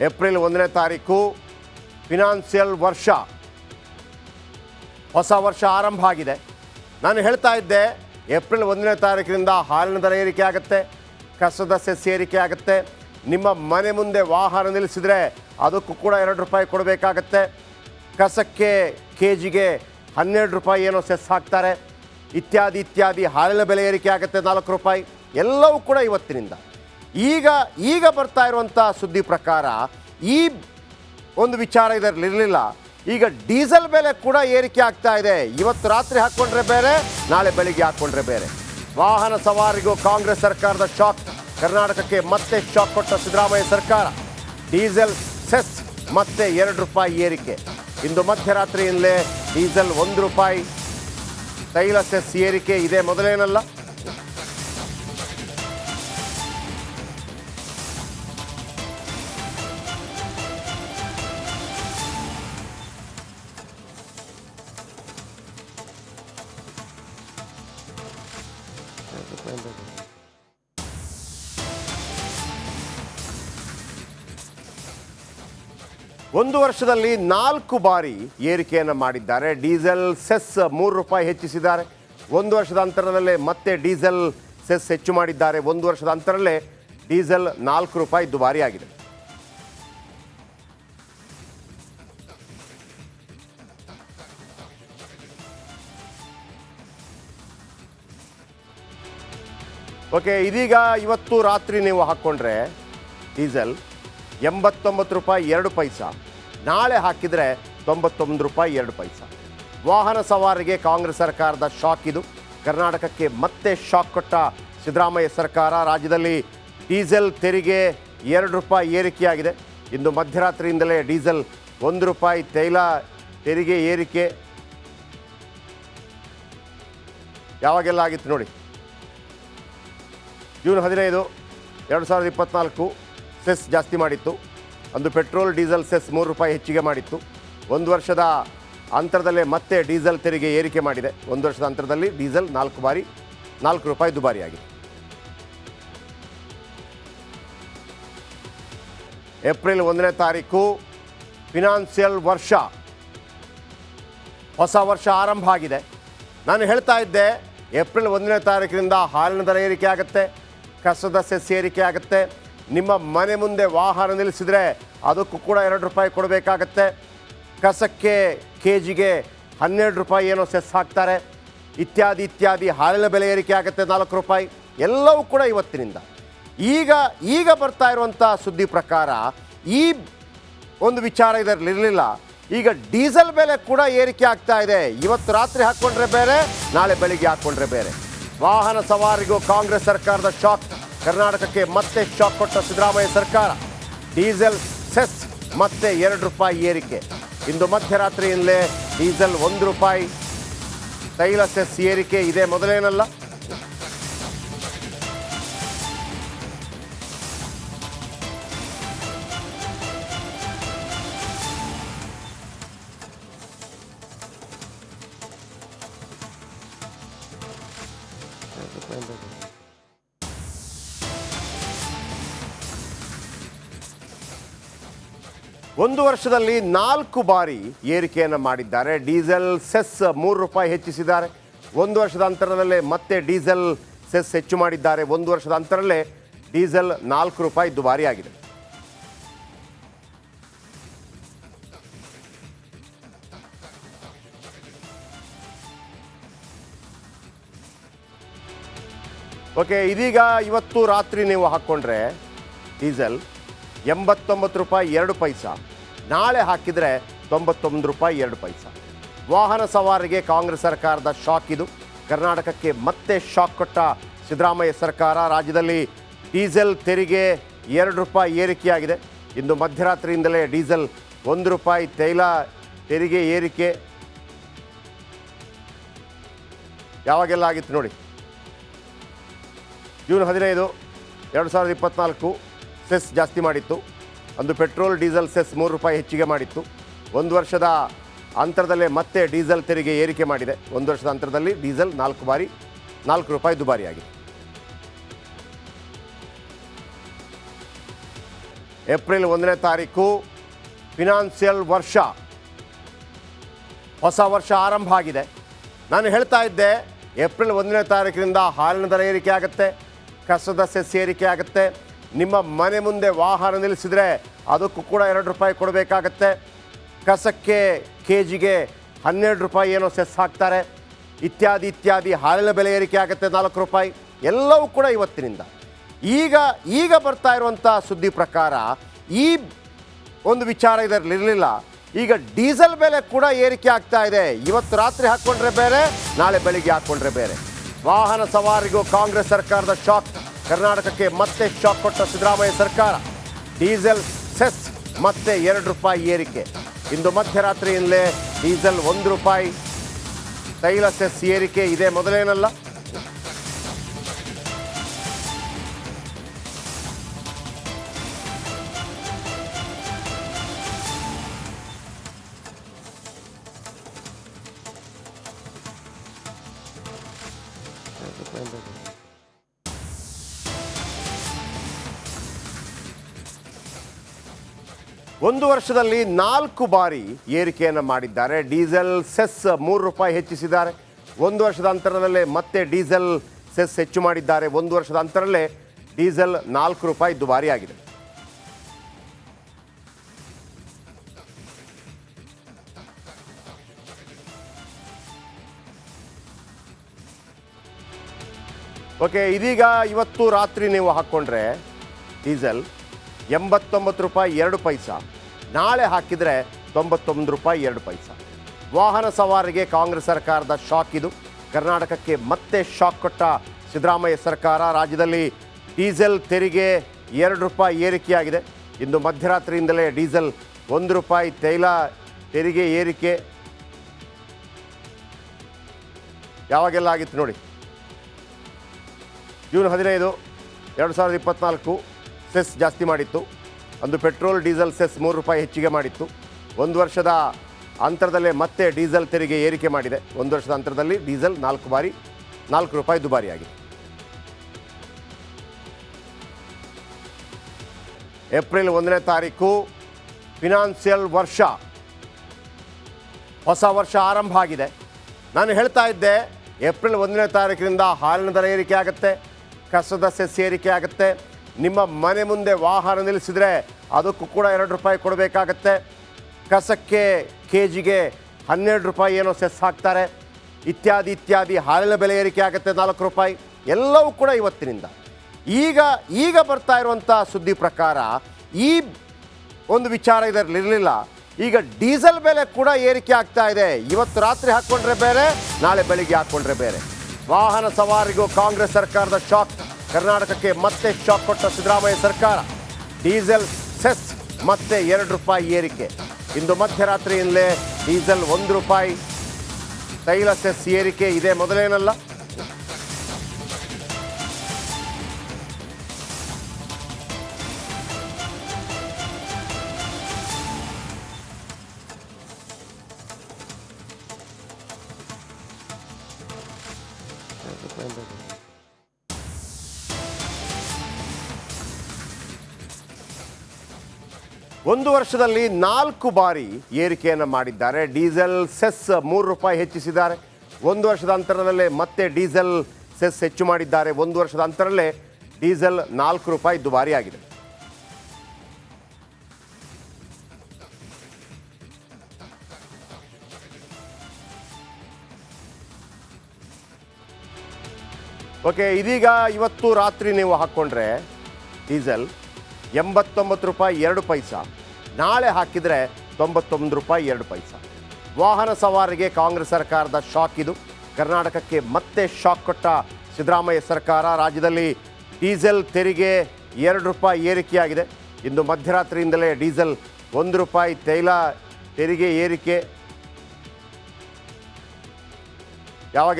April 1ನೇ ತಾರೀಕು financial ವರ್ಷ, ಹೊಸ ವರ್ಷ ಆರಂಭ ಆಗಿದೆ. ನಾನು ಹೇಳ್ತಾ ಇದ್ದೆ ಏಪ್ರಿಲ್ 1ನೇ ತಾರೀಕಿನಿಂದ ಹಾಲಿನ ದರ ಏರಿಕೆ ಆಗುತ್ತೆ, ಕಸದ ಸೆಸ್ ಏರಿಕೆ ಆಗುತ್ತೆ, ನಿಮ್ಮ ಮನೆ ಮುಂದೆ ವಾಹನ ನಿಲ್ಲಿಸಿದರೆ ಅದಕ್ಕೂ ಕೂಡ 2 ರೂಪಾಯಿ ಕೊಡಬೇಕಾಗತ್ತೆ, ಕಸಕ್ಕೆ ಕೆಜಿಗೆ 12 ರೂಪಾಯಿ ಏನೋ ಸೆಸ್ ಹಾಕ್ತಾರೆ, ಇತ್ಯಾದಿ ಇತ್ಯಾದಿ. ಹಾಲಿನ ಬೆಲೆ ಏರಿಕೆ ಆಗುತ್ತೆ 4 ರೂಪಾಯಿ. ಎಲ್ಲವೂ ಕೂಡ ಇವತ್ತಿನಿಂದ. ಈಗ ಬರ್ತಾ ಇರುವಂಥ ಸುದ್ದಿ ಪ್ರಕಾರ ಈ ಒಂದು ವಿಚಾರ ಇದರಲ್ಲಿರಲಿಲ್ಲ. ಈಗ ಡೀಸೆಲ್ ಬೆಲೆ ಕೂಡ ಏರಿಕೆ ಆಗ್ತಾ ಇದೆ. ಇವತ್ತು ರಾತ್ರಿ ಹಾಕ್ಕೊಂಡ್ರೆ ಬೇರೆ, ನಾಳೆ ಬೆಳಿಗ್ಗೆ ಹಾಕ್ಕೊಂಡ್ರೆ ಬೇರೆ. ವಾಹನ ಸವಾರಿಗೂ ಕಾಂಗ್ರೆಸ್ ಸರ್ಕಾರದ ಶಾಕ್. ಕರ್ನಾಟಕಕ್ಕೆ ಮತ್ತೆ ಶಾಕ್ ಕೊಟ್ಟ ಸಿದ್ದರಾಮಯ್ಯ ಸರ್ಕಾರ. ಡೀಸೆಲ್ ಸೆಸ್ ಮತ್ತೆ 2 ರೂಪಾಯಿ ಏರಿಕೆ. ಇಂದು ಮಧ್ಯರಾತ್ರಿಯಿಂದಲೇ ಡೀಸೆಲ್ 1 ರೂಪಾಯಿ, ತೈಲ ಸೆಸ್ ಏರಿಕೆ ಇದೆ ಮೊದಲೇನಲ್ಲ. ಒಂದು ವರ್ಷದಲ್ಲಿ 4 ಬಾರಿ ಏರಿಕೆಯನ್ನು ಮಾಡಿದ್ದಾರೆ. ಡೀಸೆಲ್ ಸೆಸ್ 3 ರೂಪಾಯಿ ಹೆಚ್ಚಿಸಿದ್ದಾರೆ. 1 ವರ್ಷದ ಅಂತರದಲ್ಲೇ ಮತ್ತೆ ಡೀಸೆಲ್ ಸೆಸ್ ಹೆಚ್ಚು ಮಾಡಿದ್ದಾರೆ. 1 ವರ್ಷದ ಅಂತರಲ್ಲೇ ಡೀಸೆಲ್ 4 ರೂಪಾಯಿ ದುಬಾರಿ ಆಗಿದೆ. ಓಕೆ, ಇದೀಗ ಇವತ್ತು ರಾತ್ರಿ ನೀವು ಹಾಕ್ಕೊಂಡ್ರೆ ಡೀಸೆಲ್ 89 ರೂಪಾಯಿ 2 ಪೈಸಾ, ನಾಳೆ ಹಾಕಿದರೆ 99 ರೂಪಾಯಿ 2 ಪೈಸಾ. ವಾಹನ ಸವಾರಿಗೆ ಕಾಂಗ್ರೆಸ್ ಸರ್ಕಾರದ ಶಾಕ್ ಇದು. ಕರ್ನಾಟಕಕ್ಕೆ ಮತ್ತೆ ಶಾಕ್ ಕೊಟ್ಟ ಸಿದ್ದರಾಮಯ್ಯ ಸರ್ಕಾರ. ರಾಜ್ಯದಲ್ಲಿ ಡೀಸೆಲ್ ತೆರಿಗೆ 2 ರೂಪಾಯಿ ಏರಿಕೆಯಾಗಿದೆ. ಇಂದು ಮಧ್ಯರಾತ್ರಿಯಿಂದಲೇ ಡೀಸೆಲ್ 1 ರೂಪಾಯಿ, ತೈಲ ತೆರಿಗೆ ಏರಿಕೆ ಯಾವಾಗೆಲ್ಲ ಆಗಿತ್ತು ನೋಡಿ. ಜೂನ್ 15, 2024 ಸೆಸ್ ಜಾಸ್ತಿ ಮಾಡಿತ್ತು. ಅಂದು ಪೆಟ್ರೋಲ್ ಡೀಸೆಲ್ ಸೆಸ್ 3 ರೂಪಾಯಿ ಹೆಚ್ಚಿಗೆ ಮಾಡಿತ್ತು. 1 ವರ್ಷದ ಅಂತರದಲ್ಲೇ ಮತ್ತೆ ಡೀಸೆಲ್ ತೆರಿಗೆ ಏರಿಕೆ ಮಾಡಿದೆ. 1 ವರ್ಷದ ಅಂತರದಲ್ಲಿ ಡೀಸೆಲ್ 4 ಬಾರಿ 4 ರೂಪಾಯಿ ದುಬಾರಿಯಾಗಿದೆ. ಏಪ್ರಿಲ್ 1ನೇ ತಾರೀಕು ಫಿನಾನ್ಷಿಯಲ್ ವರ್ಷ, ಹೊಸ ವರ್ಷ ಆರಂಭ ಆಗಿದೆ. ನಾನು ಹೇಳ್ತಾ ಇದ್ದೆ ಏಪ್ರಿಲ್ 1ನೇ ತಾರೀಕಿನಿಂದ ಹಾಲಿನ ದರ ಏರಿಕೆ ಆಗುತ್ತೆ, ಕಸದ ಸೆಸ್ ಏರಿಕೆ ಆಗುತ್ತೆ, ನಿಮ್ಮ ಮನೆ ಮುಂದೆ ವಾಹನ ನಿಲ್ಲಿಸಿದರೆ ಅದಕ್ಕೂ ಕೂಡ 2 ರೂಪಾಯಿ ಕೊಡಬೇಕಾಗತ್ತೆ, ಕಸಕ್ಕೆ ಕೆಜಿಗೆ 12 ರೂಪಾಯಿ ಏನೋ ಸೆಸ್ ಹಾಕ್ತಾರೆ, ಇತ್ಯಾದಿ ಇತ್ಯಾದಿ. ಹಾಲಿನ ಬೆಲೆ ಏರಿಕೆ ಆಗುತ್ತೆ 4 ರೂಪಾಯಿ. ಎಲ್ಲವೂ ಕೂಡ ಇವತ್ತಿನಿಂದ. ಈಗ ಬರ್ತಾ ಇರುವಂಥ ಸುದ್ದಿ ಪ್ರಕಾರ ಈ ಒಂದು ವಿಚಾರ ಇದರಲ್ಲಿರಲಿಲ್ಲ. ಈಗ ಡೀಸೆಲ್ ಬೆಲೆ ಕೂಡ ಏರಿಕೆ ಆಗ್ತಾ ಇದೆ. ಇವತ್ತು ರಾತ್ರಿ ಹಾಕ್ಕೊಂಡ್ರೆ ಬೇರೆ, ನಾಳೆ ಬೆಳಿಗ್ಗೆ ಹಾಕ್ಕೊಂಡ್ರೆ ಬೇರೆ. ವಾಹನ ಸವಾರಿಗೂ ಕಾಂಗ್ರೆಸ್ ಸರ್ಕಾರದ ಶಾಕ್. ಕರ್ನಾಟಕಕ್ಕೆ ಮತ್ತೆ ಶಾಕ್ ಕೊಟ್ಟ ಸಿದ್ದರಾಮಯ್ಯ ಸರ್ಕಾರ. ಡೀಸೆಲ್ ಸೆಸ್ ಮತ್ತೆ 2 ರೂಪಾಯಿ ಏರಿಕೆ. ಇಂದು ಮಧ್ಯರಾತ್ರಿಯಿಂದಲೇ ಡೀಸೆಲ್ 1 ರೂಪಾಯಿ, ತೈಲ ಸೆಸ್ ಏರಿಕೆ ಇದೆ ಮೊದಲೇನಲ್ಲ. ಒಂದು ವರ್ಷದಲ್ಲಿ 4 ಬಾರಿ ಏರಿಕೆಯನ್ನು ಮಾಡಿದ್ದಾರೆ. ಡೀಸೆಲ್ ಸೆಸ್ 3 ರೂಪಾಯಿ ಹೆಚ್ಚಿಸಿದ್ದಾರೆ. 1 ವರ್ಷದ ಅಂತರದಲ್ಲೇ ಮತ್ತೆ ಡೀಸೆಲ್ ಸೆಸ್ ಹೆಚ್ಚು ಮಾಡಿದ್ದಾರೆ. 1 ವರ್ಷದ ಅಂತರಲ್ಲೇ ಡೀಸೆಲ್ 4 ರೂಪಾಯಿ ದುಬಾರಿ ಆಗಿದೆ. ಓಕೆ, ಇದೀಗ ಇವತ್ತು ರಾತ್ರಿ ನೀವು ಹಾಕ್ಕೊಂಡ್ರೆ ಡೀಸೆಲ್ 89 ರೂಪಾಯಿ 2 ಪೈಸಾ, ನಾಳೆ ಹಾಕಿದರೆ 99 ರೂಪಾಯಿ 2 ಪೈಸಾ. ವಾಹನ ಸವಾರಿಗೆ ಕಾಂಗ್ರೆಸ್ ಸರ್ಕಾರದ ಶಾಕ್ ಇದು. ಕರ್ನಾಟಕಕ್ಕೆ ಮತ್ತೆ ಶಾಕ್ ಕೊಟ್ಟ ಸಿದ್ದರಾಮಯ್ಯ ಸರ್ಕಾರ. ರಾಜ್ಯದಲ್ಲಿ ಡೀಸೆಲ್ ತೆರಿಗೆ 2 ರೂಪಾಯಿ ಏರಿಕೆಯಾಗಿದೆ. ಇಂದು ಮಧ್ಯರಾತ್ರಿಯಿಂದಲೇ ಡೀಸೆಲ್ 1 ರೂಪಾಯಿ, ತೈಲ ತೆರಿಗೆ ಏರಿಕೆ ಯಾವಾಗೆಲ್ಲ ಆಗಿತ್ತು ನೋಡಿ. ಜೂನ್ 15, 2024 ಸೆಸ್ ಜಾಸ್ತಿ ಮಾಡಿತ್ತು. ಅಂದು ಪೆಟ್ರೋಲ್ ಡೀಸೆಲ್ ಸೆಸ್ 3 ರೂಪಾಯಿ ಹೆಚ್ಚಿಗೆ ಮಾಡಿತ್ತು. 1 ವರ್ಷದ ಅಂತರದಲ್ಲೇ ಮತ್ತೆ ಡೀಸೆಲ್ ತೆರಿಗೆ ಏರಿಕೆ ಮಾಡಿದೆ. 1 ವರ್ಷದ ಅಂತರದಲ್ಲಿ ಡೀಸೆಲ್ 4 ಬಾರಿ 4 ರೂಪಾಯಿ ದುಬಾರಿಯಾಗಿದೆ. ಏಪ್ರಿಲ್ 1ನೇ ತಾರೀಕು ಫಿನಾನ್ಷಿಯಲ್ ವರ್ಷ, ಹೊಸ ವರ್ಷ ಆರಂಭ ಆಗಿದೆ. ನಾನು ಹೇಳ್ತಾ ಇದ್ದೆ ಏಪ್ರಿಲ್ 1ನೇ ತಾರೀಕಿನಿಂದ ಹಾಲಿನ ದರ ಏರಿಕೆ ಆಗುತ್ತೆ, ಕಸದ ಸೆಸ್ ಏರಿಕೆ ಆಗುತ್ತೆ. ನಿಮ್ಮ ಮನೆ ಮುಂದೆ ವಾಹನ ನಿಲ್ಲಿಸಿದರೆ ಅದಕ್ಕೂ ಕೂಡ 2 ರೂಪಾಯಿ ಕೊಡಬೇಕಾಗತ್ತೆ. ಕಸಕ್ಕೆ ಕೆ.ಜಿಗೆ 12 ರೂಪಾಯಿ ಏನೋ ಸೆಸ್ ಹಾಕ್ತಾರೆ. ಇತ್ಯಾದಿ ಇತ್ಯಾದಿ. ಹಾಲಿನ ಬೆಲೆ ಏರಿಕೆ ಆಗುತ್ತೆ 4 ರೂಪಾಯಿ. ಎಲ್ಲವೂ ಕೂಡ ಇವತ್ತಿನಿಂದ. ಈಗ ಬರ್ತಾ ಇರುವಂಥ ಸುದ್ದಿ ಪ್ರಕಾರ ಈ ಒಂದು ವಿಚಾರ ಇದರಲ್ಲಿರಲಿಲ್ಲ. ಈಗ ಡೀಸೆಲ್ ಬೆಲೆ ಕೂಡ ಏರಿಕೆ ಆಗ್ತಾ ಇದೆ. ಇವತ್ತು ರಾತ್ರಿ ಹಾಕ್ಕೊಂಡ್ರೆ ಬೇರೆ, ನಾಳೆ ಬೆಳಿಗ್ಗೆ ಹಾಕ್ಕೊಂಡ್ರೆ ಬೇರೆ. ವಾಹನ ಸವಾರಿಗೂ ಕಾಂಗ್ರೆಸ್ ಸರ್ಕಾರದ ಶಾಕ್. ಕರ್ನಾಟಕಕ್ಕೆ ಮತ್ತೆ ಶಾಕ್ ಕೊಟ್ಟ ಸಿದ್ದರಾಮಯ್ಯ ಸರ್ಕಾರ. ಡೀಸೆಲ್ ಸೆಸ್ ಮತ್ತೆ 2 ರೂಪಾಯಿ ಏರಿಕೆ. ಇಂದು ಮಧ್ಯರಾತ್ರಿಯಿಂದಲೇ ಡೀಸೆಲ್ 1 ರೂಪಾಯಿ, ತೈಲ ಸೆಸ್ ಏರಿಕೆ ಇದೆ ಮೊದಲೇನಲ್ಲ. ಒಂದು ವರ್ಷದಲ್ಲಿ 4 ಬಾರಿ ಏರಿಕೆಯನ್ನು ಮಾಡಿದ್ದಾರೆ. ಡೀಸೆಲ್ ಸೆಸ್ 3 ರೂಪಾಯಿ ಹೆಚ್ಚಿಸಿದ್ದಾರೆ. ಒಂದು ವರ್ಷದ ಅಂತರದಲ್ಲೇ ಮತ್ತೆ ಡೀಸೆಲ್ ಸೆಸ್ ಹೆಚ್ಚು ಮಾಡಿದ್ದಾರೆ. ಒಂದು ವರ್ಷದ ಅಂತರಲ್ಲೇ ಡೀಸೆಲ್ 4 ರೂಪಾಯಿ ದುಬಾರಿ ಆಗಿದೆ. ಓಕೆ, ಇದೀಗ ಇವತ್ತು ರಾತ್ರಿ ನೀವು ಹಾಕ್ಕೊಂಡ್ರೆ ಡೀಸೆಲ್ 89 ರೂಪಾಯಿ 2 ಪೈಸಾ, ನಾಳೆ ಹಾಕಿದರೆ 99 ರೂಪಾಯಿ 2 ಪೈಸಾ. ವಾಹನ ಸವಾರಿಗೆ ಕಾಂಗ್ರೆಸ್ ಸರ್ಕಾರದ ಶಾಕ್ ಇದು. ಕರ್ನಾಟಕಕ್ಕೆ ಮತ್ತೆ ಶಾಕ್ ಕೊಟ್ಟ ಸಿದ್ದರಾಮಯ್ಯ ಸರ್ಕಾರ. ರಾಜ್ಯದಲ್ಲಿ ಡೀಸೆಲ್ ತೆರಿಗೆ 2 ರೂಪಾಯಿ ಏರಿಕೆಯಾಗಿದೆ. ಇಂದು ಮಧ್ಯರಾತ್ರಿಯಿಂದಲೇ ಡೀಸೆಲ್ 1 ರೂಪಾಯಿ, ತೈಲ ತೆರಿಗೆ ಏರಿಕೆ ಯಾವಾಗೆಲ್ಲ ಆಗಿತ್ತು ನೋಡಿ. ಜೂನ್ 15, 2024 ಸೆಸ್ ಜಾಸ್ತಿ ಮಾಡಿತ್ತು. ಅಂದು ಪೆಟ್ರೋಲ್ ಡೀಸೆಲ್ ಸೆಸ್ 3 ರೂಪಾಯಿ ಹೆಚ್ಚಿಗೆ ಮಾಡಿತ್ತು. ಒಂದು ವರ್ಷದ ಅಂತರದಲ್ಲೇ ಮತ್ತೆ ಡೀಸೆಲ್ ತೆರಿಗೆ ಏರಿಕೆ ಮಾಡಿದೆ. ಒಂದು ವರ್ಷದ ಅಂತರದಲ್ಲಿ ಡೀಸೆಲ್ 4 ರೂಪಾಯಿ ದುಬಾರಿಯಾಗಿದೆ. ಏಪ್ರಿಲ್ 1ನೇ ತಾರೀಕು ಫಿನಾನ್ಷಿಯಲ್ ವರ್ಷ, ಹೊಸ ವರ್ಷ ಆರಂಭ ಆಗಿದೆ. ನಾನು ಹೇಳ್ತಾ ಇದ್ದೆ ಏಪ್ರಿಲ್ 1ನೇ ತಾರೀಕಿನಿಂದ ಹಾಲಿನ ದರ ಏರಿಕೆ ಆಗುತ್ತೆ, ಕಸದ ಸೆಸ್ ಏರಿಕೆ ಆಗುತ್ತೆ. ನಿಮ್ಮ ಮನೆ ಮುಂದೆ ವಾಹನ ನಿಲ್ಲಿಸಿದರೆ ಅದಕ್ಕೂ ಕೂಡ 2 ರೂಪಾಯಿ ಕೊಡಬೇಕಾಗತ್ತೆ. ಕಸಕ್ಕೆ ಕೆ.ಜಿಗೆ 12 ರೂಪಾಯಿ ಏನೋ ಸೆಸ್ ಹಾಕ್ತಾರೆ. ಇತ್ಯಾದಿ ಇತ್ಯಾದಿ. ಹಾಲಿನ ಬೆಲೆ ಏರಿಕೆ ಆಗುತ್ತೆ 4 ರೂಪಾಯಿ. ಎಲ್ಲವೂ ಕೂಡ ಇವತ್ತಿನಿಂದ. ಈಗ ಬರ್ತಾ ಇರುವಂಥ ಸುದ್ದಿ ಪ್ರಕಾರ ಈ ಒಂದು ವಿಚಾರ ಇದರಲ್ಲಿರಲಿಲ್ಲ. ಈಗ ಡೀಸೆಲ್ ಬೆಲೆ ಕೂಡ ಏರಿಕೆ ಆಗ್ತಾ ಇದೆ. ಇವತ್ತು ರಾತ್ರಿ ಹಾಕ್ಕೊಂಡ್ರೆ ಬೇರೆ, ನಾಳೆ ಬೆಳಿಗ್ಗೆ ಹಾಕ್ಕೊಂಡ್ರೆ ಬೇರೆ. ವಾಹನ ಸವಾರಿಗೂ ಕಾಂಗ್ರೆಸ್ ಸರ್ಕಾರದ ಶಾಕ್. ಕರ್ನಾಟಕಕ್ಕೆ ಮತ್ತೆ ಶಾಕ್ ಕೊಟ್ಟ ಸಿದ್ದರಾಮಯ್ಯ ಸರ್ಕಾರ. ಡೀಸೆಲ್ ಸೆಸ್ ಮತ್ತೆ 2 ರೂಪಾಯಿ ಏರಿಕೆ. ಇಂದು ಮಧ್ಯರಾತ್ರಿಯಿಂದಲೇ ಡೀಸೆಲ್ 1 ರೂಪಾಯಿ, ತೈಲ ಸೆಸ್ ಏರಿಕೆ ಇದೆ ಮೊದಲೇನಲ್ಲ. ಒಂದು ವರ್ಷದಲ್ಲಿ 4 ಬಾರಿ ಏರಿಕೆಯನ್ನು ಮಾಡಿದ್ದಾರೆ. ಡೀಸೆಲ್ ಸೆಸ್ 3 ರೂಪಾಯಿ ಹೆಚ್ಚಿಸಿದ್ದಾರೆ. ಒಂದು ವರ್ಷದ ಅಂತರದಲ್ಲೇ ಮತ್ತೆ ಡೀಸೆಲ್ ಸೆಸ್ ಹೆಚ್ಚು ಮಾಡಿದ್ದಾರೆ. ಒಂದು ವರ್ಷದ ಅಂತರಲ್ಲೇ ಡೀಸೆಲ್ 4 ರೂಪಾಯಿ ದುಬಾರಿ ಆಗಿದೆ. ಓಕೆ, ಇದೀಗ ಇವತ್ತು ರಾತ್ರಿ ನೀವು ಹಾಕ್ಕೊಂಡ್ರೆ ಡೀಸೆಲ್ 89 ರೂಪಾಯಿ 2 ಪೈಸಾ, ನಾಳೆ ಹಾಕಿದರೆ 99 ರೂಪಾಯಿ 2 ಪೈಸಾ. ವಾಹನ ಸವಾರಿಗೆ ಕಾಂಗ್ರೆಸ್ ಸರ್ಕಾರದ ಶಾಕ್ ಇದು. ಕರ್ನಾಟಕಕ್ಕೆ ಮತ್ತೆ ಶಾಕ್ ಕೊಟ್ಟ ಸಿದ್ದರಾಮಯ್ಯ ಸರ್ಕಾರ. ರಾಜ್ಯದಲ್ಲಿ ಡೀಸೆಲ್ ತೆರಿಗೆ 2 ರೂಪಾಯಿ ಏರಿಕೆಯಾಗಿದೆ. ಇಂದು ಮಧ್ಯರಾತ್ರಿಯಿಂದಲೇ ಡೀಸೆಲ್ 1 ರೂಪಾಯಿ, ತೈಲ ತೆರಿಗೆ ಏರಿಕೆ ಯಾವಾಗ